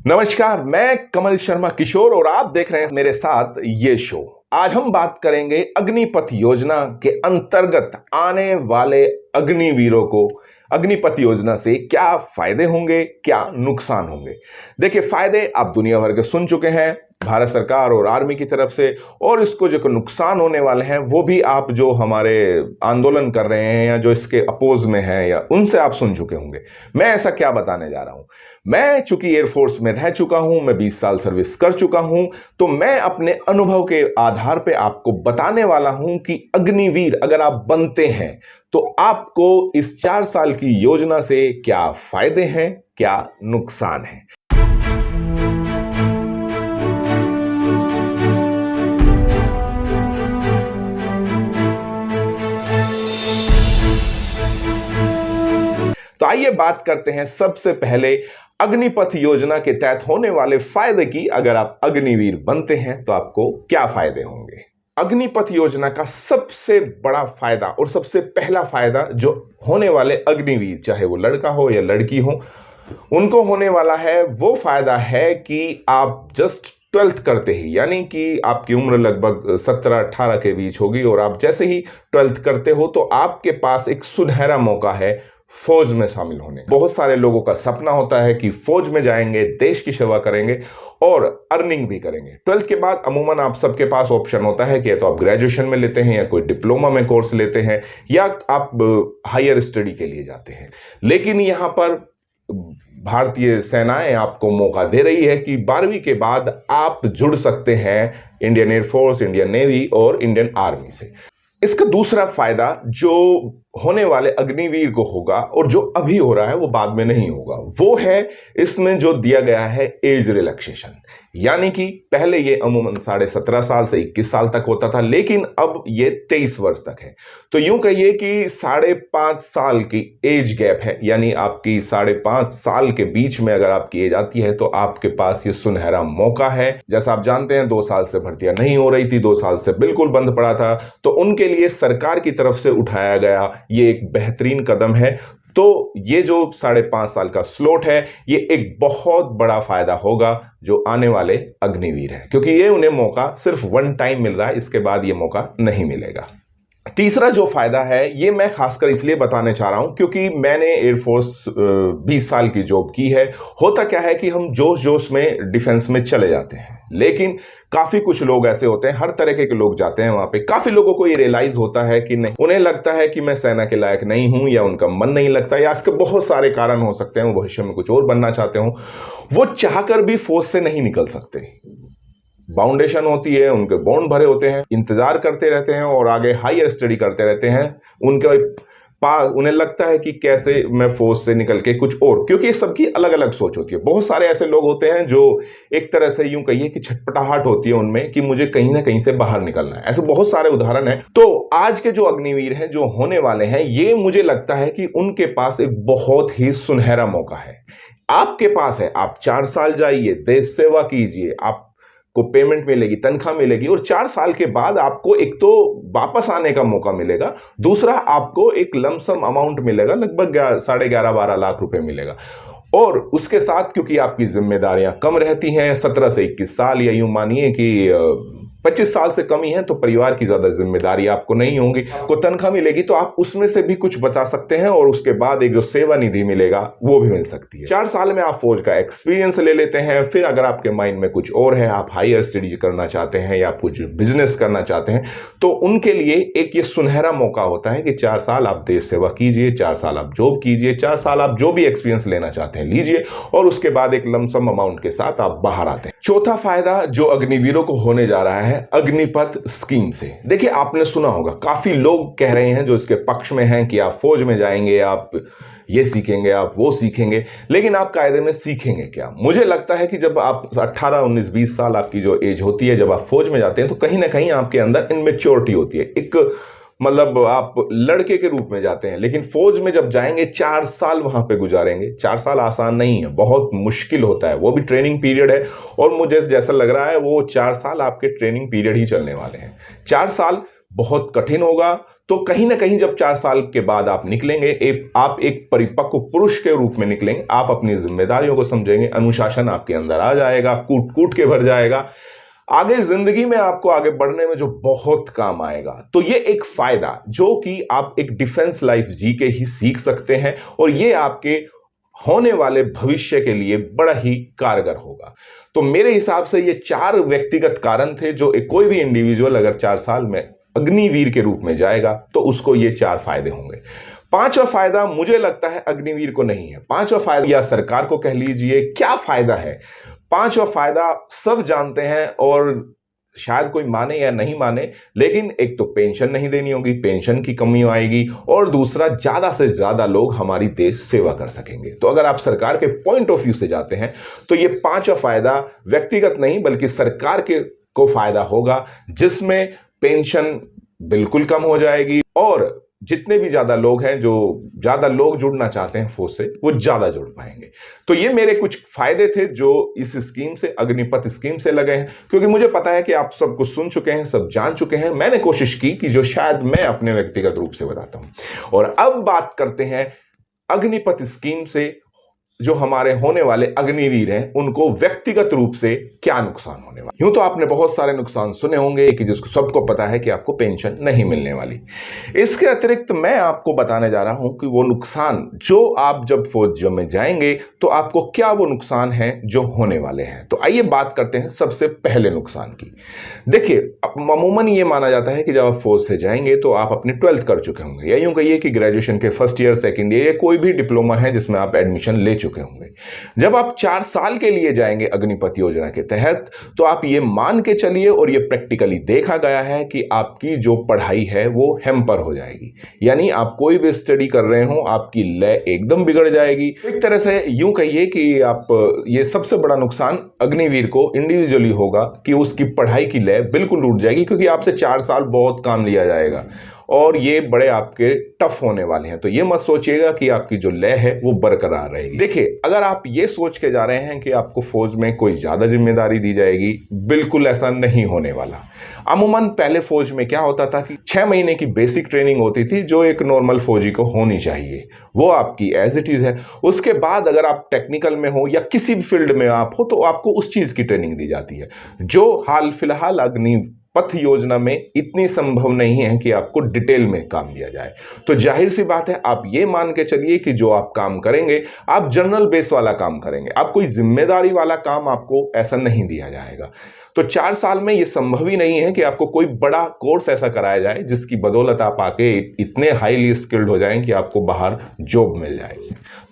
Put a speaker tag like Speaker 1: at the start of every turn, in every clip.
Speaker 1: नमस्कार, मैं कमल शर्मा किशोर और आप देख रहे हैं मेरे साथ ये शो। आज हम बात करेंगे अग्निपथ योजना के अंतर्गत आने वाले अग्निवीरों को अग्निपथ योजना से क्या फायदे होंगे, क्या नुकसान होंगे। देखिए, फायदे आप दुनिया भर के सुन चुके हैं भारत सरकार और आर्मी की तरफ से, और इसको जो नुकसान होने वाले हैं वो भी आप जो हमारे आंदोलन कर रहे हैं या जो इसके अपोज में हैं या उनसे आप सुन चुके होंगे। मैं ऐसा क्या बताने जा रहा हूं। मैं चूंकि एयरफोर्स में रह चुका हूं, मैं 20 साल सर्विस कर चुका हूं, तो मैं अपने अनुभव के आधार पे आपको बताने वाला हूं कि अग्निवीर अगर आप बनते हैं तो आपको इस 4 साल की योजना से क्या फायदे हैं, क्या नुकसान है। तो आइए बात करते हैं सबसे पहले अग्निपथ योजना के तहत होने वाले फायदे की। अगर आप अग्निवीर बनते हैं तो आपको क्या फायदे होंगे। अग्निपथ योजना का सबसे बड़ा फायदा और सबसे पहला फायदा जो होने वाले अग्निवीर, चाहे वो लड़का हो या लड़की हो, उनको होने वाला है, वो फायदा है कि आप जस्ट 12th करते ही, यानी कि आपकी उम्र लगभग 17-18 के बीच होगी और आप जैसे ही 12th करते हो तो आपके पास एक सुनहरा मौका है फौज में शामिल होने। बहुत सारे लोगों का सपना होता है कि फौज में जाएंगे, देश की सेवा करेंगे और अर्निंग भी करेंगे। 12th के बाद अमूमन आप सबके पास ऑप्शन होता है कि या तो आप ग्रेजुएशन में लेते हैं या कोई डिप्लोमा में कोर्स लेते हैं या आप हायर स्टडी के लिए जाते हैं। लेकिन यहां पर भारतीय सेनाएं आपको मौका दे रही है कि 12वीं के बाद आप जुड़ सकते हैं इंडियन एयरफोर्स, इंडियन नेवी और इंडियन आर्मी से। इसका दूसरा फायदा जो होने वाले अग्निवीर को होगा और जो अभी हो रहा है वो बाद में नहीं होगा, वो है इसमें जो दिया गया है एज रिलैक्सेशन। यानी कि पहले ये अमूमन 17.5 साल से 21 साल तक होता था, लेकिन अब ये 23 वर्ष तक है। तो यूं कहिए कि 5.5 साल की एज गैप है, यानी आपकी 5.5 साल के बीच में अगर आपकी एज आती है तो आपके पास ये सुनहरा मौका है। जैसा आप जानते हैं 2 साल से भर्तियां नहीं हो रही थी, 2 साल से बिल्कुल बंद पड़ा था, तो उनके लिए सरकार की तरफ से उठाया गया ये एक बेहतरीन कदम है। तो ये जो 5.5 साल का स्लॉट है, ये एक बहुत बड़ा फायदा होगा जो आने वाले अग्निवीर है, क्योंकि ये उन्हें मौका सिर्फ 1 टाइम मिल रहा है, इसके बाद ये मौका नहीं मिलेगा। तीसरा जो फायदा है ये मैं खासकर इसलिए बताने चाह रहा हूं क्योंकि मैंने एयरफोर्स 20 साल की जॉब की है। होता क्या है कि हम जोश जोश में डिफेंस में चले जाते हैं, लेकिन काफी कुछ लोग ऐसे होते हैं, हर तरह के लोग जाते हैं वहां पे। काफी लोगों को ये रियलाइज होता है कि नहीं, उन्हें लगता है कि मैं सेना के लायक नहीं हूं, या उनका मन नहीं लगता, या इसके बहुत सारे कारण हो सकते हैं। वो भविष्य में कुछ और बनना चाहते हो, वो चाहकर भी फौज से नहीं निकल सकते। बाउंडेशन होती है, उनके बॉन्ड भरे होते हैं, इंतजार करते रहते हैं और आगे हायर स्टडी करते रहते हैं। उनके पास उन्हें लगता है कि कैसे मैं फौज से निकल के कुछ और, क्योंकि ये सबकी अलग अलग सोच होती है। बहुत सारे ऐसे लोग होते हैं जो एक तरह से यूं कहिए कि छटपटाहट होती है उनमें कि मुझे कहीं ना कहीं से बाहर निकलना है। ऐसे बहुत सारे उदाहरण हैं। तो आज के जो अग्निवीर हैं जो होने वाले हैं, ये मुझे लगता है कि उनके पास एक बहुत ही सुनहरा मौका है। आपके पास है, आप 4 साल जाइए, देश सेवा कीजिए, आप को पेमेंट मिलेगी, तनख्वाह मिलेगी, और 4 साल के बाद आपको एक तो वापस आने का मौका मिलेगा, दूसरा आपको एक लमसम अमाउंट मिलेगा, लगभग 11.5-12 लाख रुपए मिलेगा। और उसके साथ क्योंकि आपकी जिम्मेदारियां कम रहती हैं, 17 से 21 साल, या यूं मानिए कि 25 साल से कम ही है, तो परिवार की ज्यादा जिम्मेदारी आपको नहीं होगी, आपको तनख्वाह मिलेगी, तो आप उसमें से भी कुछ बचा सकते हैं और उसके बाद एक जो सेवा निधि मिलेगा वो भी मिल सकती है। 4 साल में आप फौज का एक्सपीरियंस ले लेते हैं। फिर अगर आपके माइंड में कुछ और है, आप हायर स्टडी करना चाहते हैं या कुछ बिजनेस करना चाहते हैं, तो उनके लिए एक ये सुनहरा मौका होता है कि 4 साल आप देश सेवा कीजिए, 4 साल आप जॉब कीजिए, 4 साल आप जो भी एक्सपीरियंस लेना चाहते हैं लीजिए, और उसके बाद एक लमसम अमाउंट के साथ आप बाहर आते हैं। चौथा फायदा जो अग्निवीरों को होने जा रहा है अग्निपथ स्कीम से। देखिए, आपने सुना होगा, काफी लोग कह रहे हैं जो इसके पक्ष में हैं कि आप फौज में जाएंगे, आप ये सीखेंगे, आप वो सीखेंगे, लेकिन आप कायदे में सीखेंगे क्या। मुझे लगता है कि जब आप 18, 19, 20 साल आपकी जो एज होती है, जब आप फौज में जाते हैं, तो कहीं ना कहीं आपके अंदर इनमेच्योरिटी होती है। एक मतलब आप लड़के के रूप में जाते हैं, लेकिन फौज में जब जाएंगे 4 साल वहां पे गुजारेंगे। 4 साल आसान नहीं है, बहुत मुश्किल होता है, वो भी ट्रेनिंग पीरियड है, और मुझे जैसा लग रहा है वो 4 साल आपके ट्रेनिंग पीरियड ही चलने वाले हैं। 4 साल बहुत कठिन होगा। तो कहीं ना कहीं जब 4 साल के बाद आप निकलेंगे, आप एक परिपक्व पुरुष के रूप में निकलेंगे, आप अपनी जिम्मेदारियों को समझेंगे, अनुशासन आपके अंदर आ जाएगा, कूट कूट के भर जाएगा, आगे जिंदगी में आपको आगे बढ़ने में जो बहुत काम आएगा। तो ये एक फायदा जो कि आप एक डिफेंस लाइफ जी के ही सीख सकते हैं, और ये आपके होने वाले भविष्य के लिए बड़ा ही कारगर होगा। तो मेरे हिसाब से ये 4 व्यक्तिगत कारण थे जो कोई भी इंडिविजुअल अगर 4 साल में अग्निवीर के रूप में जाएगा तो उसको ये 4 फायदे होंगे। 5वां फायदा मुझे लगता है अग्निवीर को नहीं है। 5वां फायदा, या सरकार को कह लीजिए, क्या फायदा है? 5वां फायदा सब जानते हैं, और शायद कोई माने या नहीं माने, लेकिन एक तो पेंशन नहीं देनी होगी, पेंशन की कमी आएगी, और दूसरा ज्यादा से ज्यादा लोग हमारी देश सेवा कर सकेंगे। तो अगर आप सरकार के पॉइंट ऑफ व्यू से जाते हैं तो ये 5वां फायदा व्यक्तिगत नहीं बल्कि सरकार के को फायदा होगा, जिसमें पेंशन बिल्कुल कम हो जाएगी, और जितने भी ज्यादा लोग हैं, जो ज्यादा लोग जुड़ना चाहते हैं फौज से, वो ज्यादा जुड़ पाएंगे। तो ये मेरे कुछ फायदे थे जो इस स्कीम से, अग्निपथ स्कीम से लगे हैं, क्योंकि मुझे पता है कि आप सब कुछ सुन चुके हैं, सब जान चुके हैं। मैंने कोशिश की कि जो शायद मैं अपने व्यक्तिगत रूप से बताता हूं। और अब बात करते हैं अग्निपथ स्कीम से जो हमारे होने वाले अग्निवीर हैं, उनको व्यक्तिगत रूप से क्या नुकसान होने वाले। यूं तो आपने बहुत सारे नुकसान सुने होंगे कि जिसको सबको पता है कि आपको पेंशन नहीं मिलने वाली। इसके अतिरिक्त मैं आपको बताने जा रहा हूं कि वो नुकसान जो आप जब फौज में जाएंगे तो आपको क्या वो नुकसान है जो होने वाले हैं। तो आइए बात करते हैं सबसे पहले नुकसान की। देखिए, अमूमन ये माना जाता है कि जब आप फौज से जाएंगे तो आप अपनी 12th कर चुके होंगे, या यूं कहिए कि ग्रेजुएशन के फर्स्ट ईयर, सेकेंड ईयर, या कोई भी डिप्लोमा है जिसमें आप एडमिशन ले चुके होंगे। जब आप 4 साल के लिए जाएंगे अग्निपथ योजना के तहत, तो आप ये मान के चलिए, और ये प्रैक्टिकली देखा गया है कि आपकी जो पढ़ाई है वो हैम्पर हो जाएगी। यानी आप कोई भी स्टडी कर रहे हो, आपकी लय एकदम बिगड़ जाएगी। एक तरह से यूं कहिए कि आप, ये सबसे बड़ा नुकसान अग्निवीर को इंडिविजुअली होगा कि उसकी पढ़ाई की लय बिल्कुल टूट जाएगी, क्योंकि आपसे 4 साल बहुत काम लिया जाएगा और ये बड़े आपके टफ होने वाले हैं। तो ये मत सोचिएगा कि आपकी जो लय है वो बरकरार रहेगी। देखिए, अगर आप ये सोच के जा रहे हैं कि आपको फौज में कोई ज्यादा जिम्मेदारी दी जाएगी, बिल्कुल ऐसा नहीं होने वाला। अमूमन पहले फौज में क्या होता था कि 6 महीने की बेसिक ट्रेनिंग होती थी जो एक नॉर्मल फौजी को होनी चाहिए, वो आपकी एज इट इज है। उसके बाद अगर आप टेक्निकल में हो या किसी भी फील्ड में आप हो तो आपको उस चीज की ट्रेनिंग दी जाती है, जो हाल फिलहाल अग्निपथ योजना में इतनी संभव नहीं है कि आपको डिटेल में काम दिया जाए। तो जाहिर सी बात है, आप ये मान के चलिए कि जो आप काम करेंगे, आप जनरल बेस वाला काम करेंगे, आप कोई जिम्मेदारी वाला काम आपको ऐसा नहीं दिया जाएगा। तो 4 साल में यह संभव ही नहीं है कि आपको कोई बड़ा कोर्स ऐसा कराया जाए जिसकी बदौलत आप आके इतने हाईली स्किल्ड हो जाएं कि आपको बाहर जॉब मिल जाए।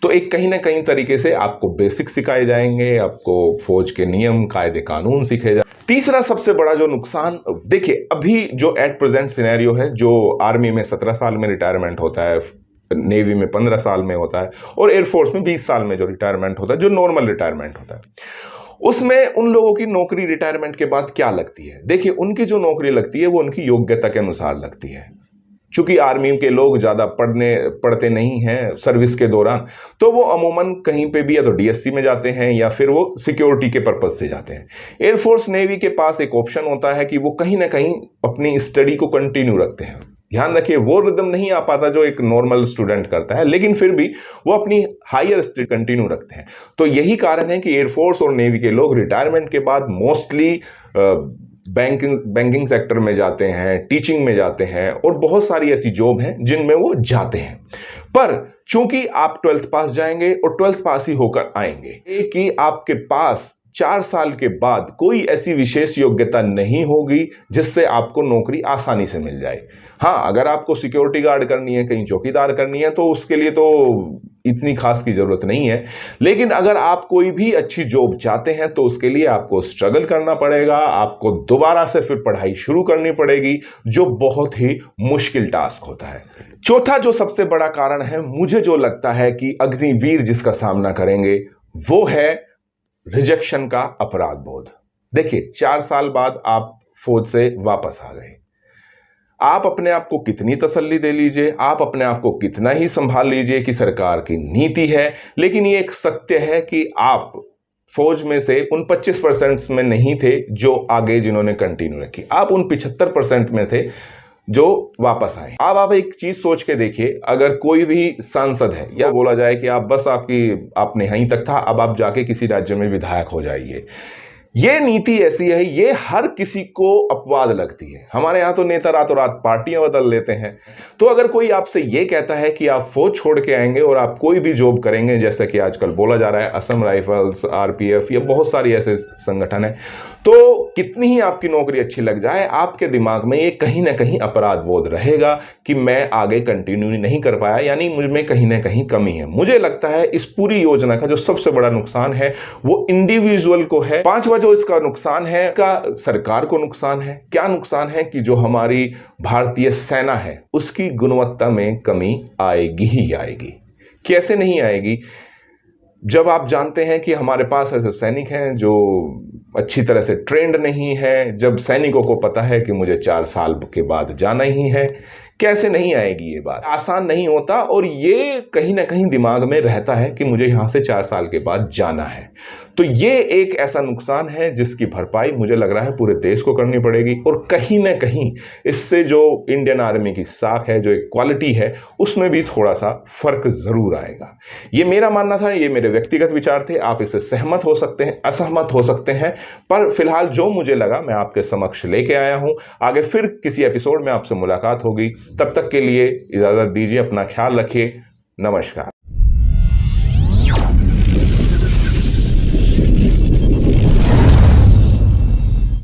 Speaker 1: तो एक कहीं ना कहीं तरीके से आपको बेसिक सिखाए जाएंगे, आपको फौज के नियम, कायदे, कानून सीखे जाए। तीसरा सबसे बड़ा जो नुकसान, देखिए अभी जो एट प्रेजेंट सिनेरियो है, जो आर्मी में 17 साल में रिटायरमेंट होता है, नेवी में 15 साल में होता है, और एयरफोर्स में 20 साल में जो रिटायरमेंट होता है, जो नॉर्मल रिटायरमेंट होता है, उसमें उन लोगों की नौकरी रिटायरमेंट के बाद क्या लगती है। देखिए, उनकी जो नौकरी लगती है वो उनकी योग्यता के अनुसार लगती है। चूंकि आर्मी के लोग ज्यादा पढ़ते नहीं हैं सर्विस के दौरान, तो वो अमूमन कहीं पे भी या तो डीएससी में जाते हैं या फिर वो सिक्योरिटी के पर्पज से जाते हैं। एयरफोर्स, नेवी के पास एक ऑप्शन होता है कि वो कहीं ना कहीं अपनी स्टडी को कंटिन्यू रखते हैं। ध्यान रखिए, वो रिदम नहीं आ पाता जो एक नॉर्मल स्टूडेंट करता है, लेकिन फिर भी वो अपनी हायर स्टडी कंटिन्यू रखते हैं। तो यही कारण है कि एयरफोर्स और नेवी के लोग रिटायरमेंट के बाद मोस्टली बैंकिंग सेक्टर में जाते हैं, टीचिंग में जाते हैं, और बहुत सारी ऐसी जॉब हैं जिनमें वो जाते हैं। पर चूंकि आप 12th पास जाएंगे और 12th पास ही होकर आएंगे, कि आपके पास 4 साल के बाद कोई ऐसी विशेष योग्यता नहीं होगी जिससे आपको नौकरी आसानी से मिल जाए। हाँ, अगर आपको सिक्योरिटी गार्ड करनी है, कहीं चौकीदार करनी है, तो उसके लिए तो इतनी खास की जरूरत नहीं है। लेकिन अगर आप कोई भी अच्छी जॉब चाहते हैं तो उसके लिए आपको स्ट्रगल करना पड़ेगा, आपको दोबारा से फिर पढ़ाई शुरू करनी पड़ेगी, जो बहुत ही मुश्किल टास्क होता है। चौथा जो सबसे बड़ा कारण है, मुझे जो लगता है कि अग्निवीर जिसका सामना करेंगे, वो है रिजेक्शन का अपराध बोध। देखिए, 4 साल बाद आप फौज से वापस आ गए, आप अपने आप को कितनी तसल्ली दे लीजिए, आप अपने आप को कितना ही संभाल लीजिए कि सरकार की नीति है, लेकिन ये एक सत्य है कि आप फौज में से उन 25% में नहीं थे जो आगे जिन्होंने कंटिन्यू रखी। आप उन 75% में थे जो वापस आए। अब आप एक चीज सोच के देखिए, अगर कोई भी सांसद है या बोला जाए कि आप बस आपने यहीं तक था, अब आप जाके किसी राज्य में विधायक हो जाइए, ये नीति ऐसी है, ये हर किसी को अपवाद लगती है। हमारे यहां तो नेता रातों रात पार्टियां बदल लेते हैं। तो अगर कोई आपसे ये कहता है कि आप फौज छोड़ के आएंगे और आप कोई भी जॉब करेंगे, जैसा कि आजकल बोला जा रहा है, असम राइफल्स, आरपीएफ, या बहुत सारी ऐसे संगठन है, तो कितनी ही आपकी नौकरी अच्छी लग जाए, आपके दिमाग में ये कहीं ना कहीं अपराध बोध रहेगा कि मैं आगे कंटिन्यू नहीं कर पाया, यानी मुझ में कहीं ना कहीं कमी है। मुझे लगता है इस पूरी योजना का जो सबसे बड़ा नुकसान है वो इंडिविजुअल को है। पांचवा जो इसका नुकसान है, इसका सरकार को नुकसान है। क्या नुकसान है कि जो हमारी भारतीय सेना है उसकी गुणवत्ता में कमी आएगी ही आएगी। कैसे नहीं आएगी? जब आप जानते हैं कि हमारे पास ऐसे सैनिक हैं जो अच्छी तरह से ट्रेंड नहीं है, जब सैनिकों को पता है कि मुझे 4 साल के बाद जाना ही है, कैसे नहीं आएगी? ये बात आसान नहीं होता, और ये कहीं ना कहीं दिमाग में रहता है कि मुझे यहां से 4 साल के बाद जाना है। तो ये एक ऐसा नुकसान है जिसकी भरपाई मुझे लग रहा है पूरे देश को करनी पड़ेगी, और कहीं ना कहीं इससे जो इंडियन आर्मी की साख है, जो एक क्वालिटी है, उसमें भी थोड़ा सा फर्क जरूर आएगा। ये मेरा मानना था, ये मेरे व्यक्तिगत विचार थे। आप इससे सहमत हो सकते हैं, असहमत हो सकते हैं, पर फिलहाल जो मुझे लगा मैं आपके समक्ष लेके आया हूं। आगे फिर किसी एपिसोड में आपसे मुलाकात होगी, तब तक के लिए इजाजत दीजिए, अपना ख्याल रखिए, नमस्कार।